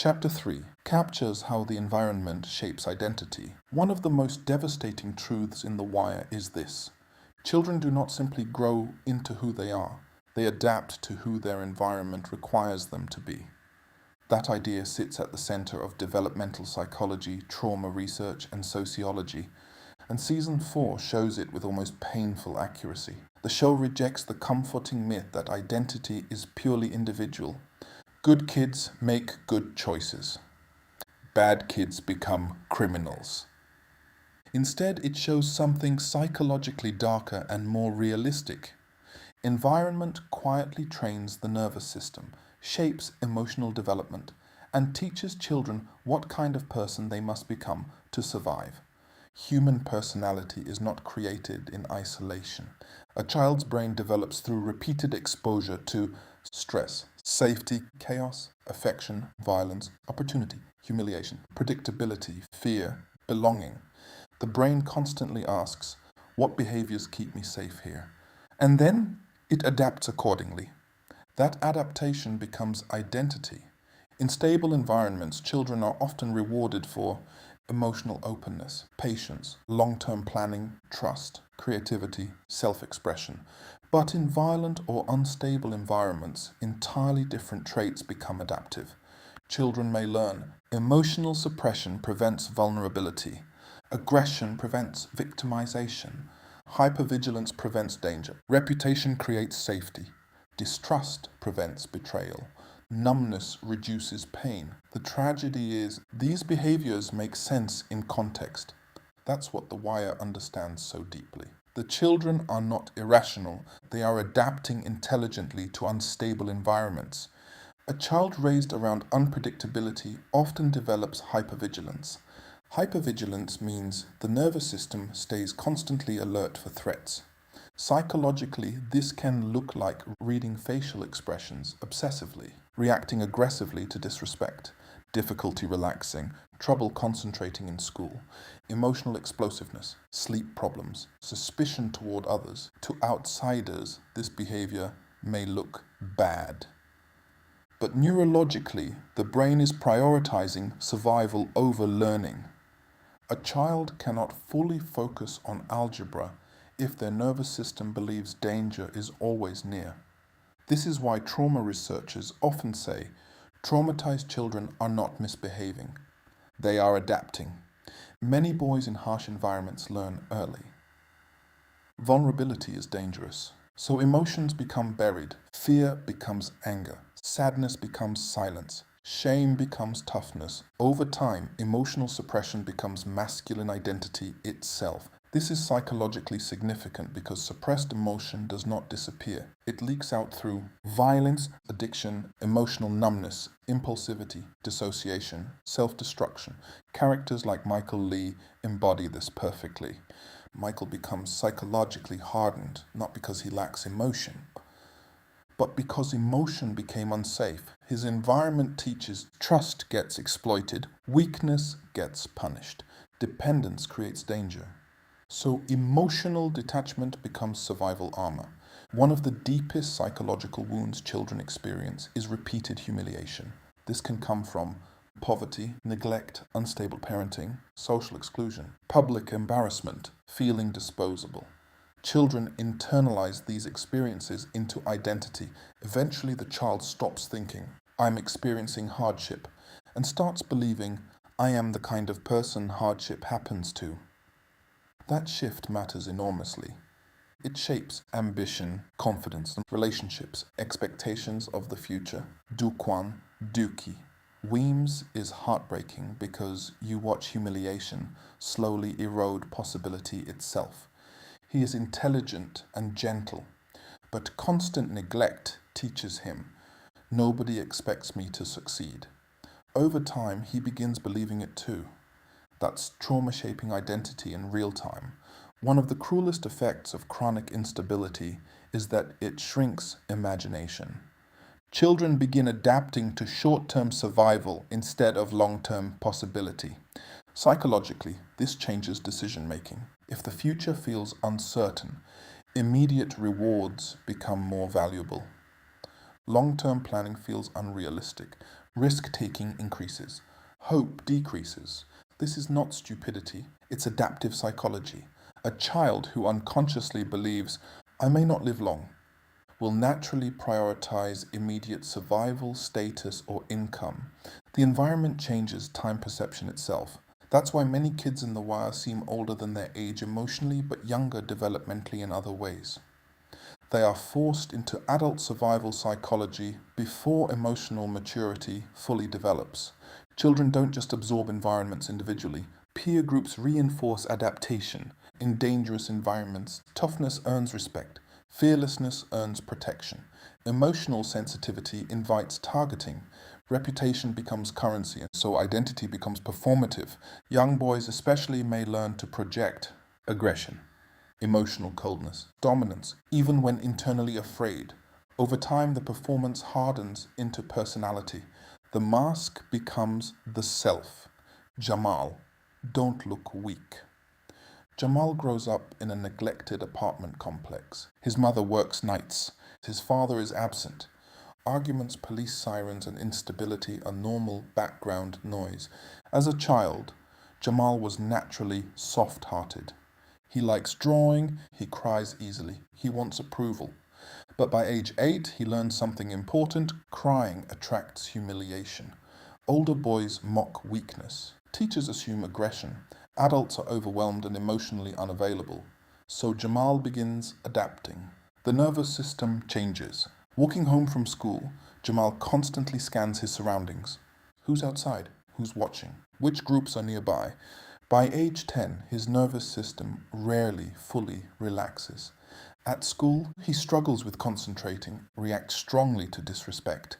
Chapter 3 captures how the environment shapes identity. One of the most devastating truths in The Wire is this: children do not simply grow into who they adapt to who their environment requires them to be. That idea sits at the center of developmental psychology, trauma research, and sociology, and Season 4 shows it with almost painful accuracy. The show rejects the comforting myth that identity is purely individual. Good kids make good choices. Bad kids become criminals. Instead, it shows something psychologically darker and more realistic. Environment quietly trains the nervous system, shapes emotional development, and teaches children what kind of person they must become to survive. Human personality is not created in isolation. A child's brain develops through repeated exposure to stress, safety, chaos, affection, violence, opportunity, humiliation, predictability, fear, belonging. The brain constantly asks, what behaviors keep me safe here? And then it adapts accordingly. That adaptation becomes identity. In stable environments, children are often rewarded for emotional openness, patience, long-term planning, trust, creativity, self-expression. But in violent or unstable environments, entirely different traits become adaptive. Children may learn emotional suppression prevents vulnerability, aggression prevents victimization, hypervigilance prevents danger, reputation creates safety, distrust prevents betrayal, numbness reduces pain. The tragedy is these behaviors make sense in context. That's what The Wire understands so deeply. The children are not irrational, they are adapting intelligently to unstable environments. A child raised around unpredictability often develops hypervigilance. Hypervigilance means the nervous system stays constantly alert for threats. Psychologically, this can look like reading facial expressions obsessively, reacting aggressively to disrespect, difficulty relaxing, trouble concentrating in school, emotional explosiveness, sleep problems, suspicion toward others. To outsiders, this behavior may look bad. But neurologically, the brain is prioritizing survival over learning. A child cannot fully focus on algebra if their nervous system believes danger is always near. This is why trauma researchers often say traumatized children are not misbehaving. They are adapting. Many boys in harsh environments learn early. Vulnerability is dangerous. So emotions become buried. Fear becomes anger. Sadness becomes silence. Shame becomes toughness. Over time, emotional suppression becomes masculine identity itself. This is psychologically significant because suppressed emotion does not disappear. It leaks out through violence, addiction, emotional numbness, impulsivity, dissociation, self-destruction. Characters like Michael Lee embody this perfectly. Michael becomes psychologically hardened, not because he lacks emotion, but because emotion became unsafe. His environment teaches trust gets exploited, weakness gets punished, dependence creates danger. So emotional detachment becomes survival armor. One of the deepest psychological wounds children experience is repeated humiliation. This can come from poverty, neglect, unstable parenting, social exclusion, public embarrassment, feeling disposable. Children internalize these experiences into identity. Eventually, the child stops thinking, I'm experiencing hardship, and starts believing, I am the kind of person hardship happens to. That shift matters enormously. It shapes ambition, confidence, relationships, expectations of the future. Duquan, Dookie. Weems is heartbreaking because you watch humiliation slowly erode possibility itself. He is intelligent and gentle, but constant neglect teaches him, nobody expects me to succeed. Over time, he begins believing it too. That's trauma shaping identity in real time. One of the cruelest effects of chronic instability is that it shrinks imagination. Children begin adapting to short-term survival instead of long-term possibility. Psychologically, this changes decision-making. If the future feels uncertain, immediate rewards become more valuable. Long-term planning feels unrealistic. Risk-taking increases. Hope decreases. This is not stupidity, it's adaptive psychology. A child who unconsciously believes, "I may not live long," will naturally prioritize immediate survival, status, or income. The environment changes time perception itself. That's why many kids in The Wire seem older than their age emotionally, but younger developmentally in other ways. They are forced into adult survival psychology before emotional maturity fully develops. Children don't just absorb environments individually. Peer groups reinforce adaptation. In dangerous environments, toughness earns respect. Fearlessness earns protection. Emotional sensitivity invites targeting. Reputation becomes currency, and so identity becomes performative. Young boys especially may learn to project aggression, emotional coldness, dominance, even when internally afraid. Over time, the performance hardens into personality. The mask becomes the self. Jamal, don't look weak. Jamal grows up in a neglected apartment complex. His mother works nights. His father is absent. Arguments, police sirens, and instability are normal background noise. As a child, Jamal was naturally soft-hearted. He likes drawing, he cries easily, he wants approval. But by age 8, he learns something important: crying attracts humiliation. Older boys mock weakness. Teachers assume aggression. Adults are overwhelmed and emotionally unavailable. So Jamal begins adapting. The nervous system changes. Walking home from school, Jamal constantly scans his surroundings. Who's outside? Who's watching? Which groups are nearby? By age 10, his nervous system rarely fully relaxes. At school, he struggles with concentrating, reacts strongly to disrespect,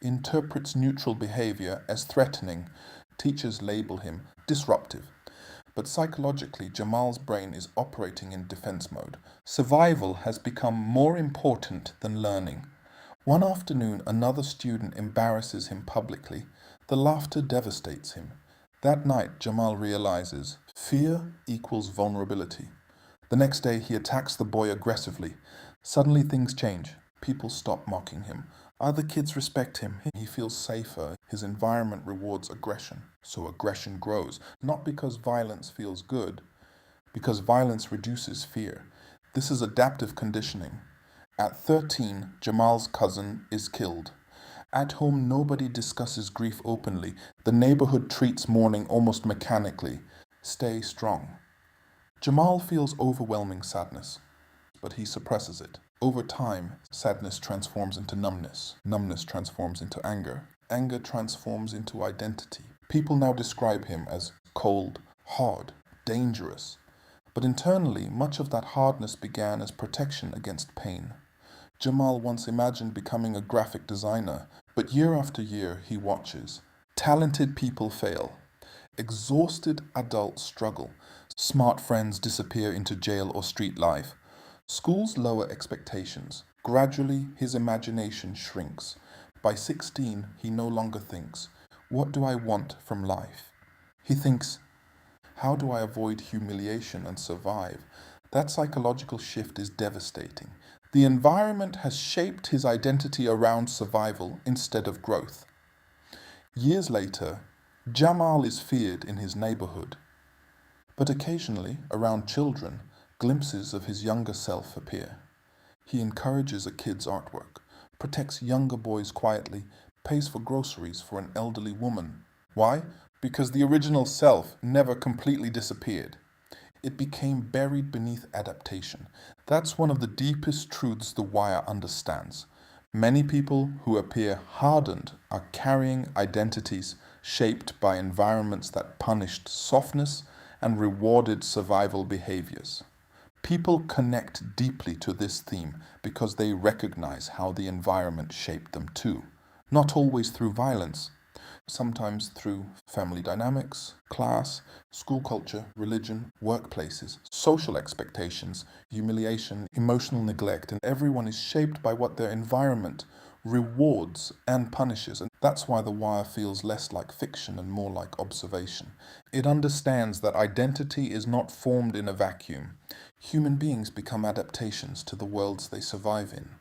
interprets neutral behavior as threatening. Teachers label him disruptive. But psychologically, Jamal's brain is operating in defense mode. Survival has become more important than learning. One afternoon, another student embarrasses him publicly. The laughter devastates him. That night, Jamal realizes fear equals vulnerability. The next day, he attacks the boy aggressively. Suddenly, things change. People stop mocking him. Other kids respect him. He feels safer. His environment rewards aggression. So aggression grows, not because violence feels good, because violence reduces fear. This is adaptive conditioning. At 13, Jamal's cousin is killed. At home, nobody discusses grief openly. The neighborhood treats mourning almost mechanically. Stay strong. Jamal feels overwhelming sadness, but he suppresses it. Over time, sadness transforms into numbness. Numbness transforms into anger. Anger transforms into identity. People now describe him as cold, hard, dangerous. But internally, much of that hardness began as protection against pain. Jamal once imagined becoming a graphic designer, but year after year he watches. Talented people fail. Exhausted adults struggle. Smart friends disappear into jail or street life. Schools lower expectations. Gradually, his imagination shrinks. By 16, he no longer thinks, "What do I want from life?" He thinks, "How do I avoid humiliation and survive?" That psychological shift is devastating. The environment has shaped his identity around survival instead of growth. Years later, Jamal is feared in his neighborhood. But occasionally, around children, glimpses of his younger self appear. He encourages a kid's artwork, protects younger boys quietly, pays for groceries for an elderly woman. Why? Because the original self never completely disappeared. It became buried beneath adaptation. That's one of the deepest truths The Wire understands. Many people who appear hardened are carrying identities shaped by environments that punished softness and rewarded survival behaviors. People connect deeply to this theme because they recognize how the environment shaped them too. Not always through violence, sometimes through family dynamics, class, school culture, religion, workplaces, social expectations, humiliation, emotional neglect, and everyone is shaped by what their environment rewards and punishes. And that's why The Wire feels less like fiction and more like observation. It understands that identity is not formed in a vacuum. Human beings become adaptations to the worlds they survive in.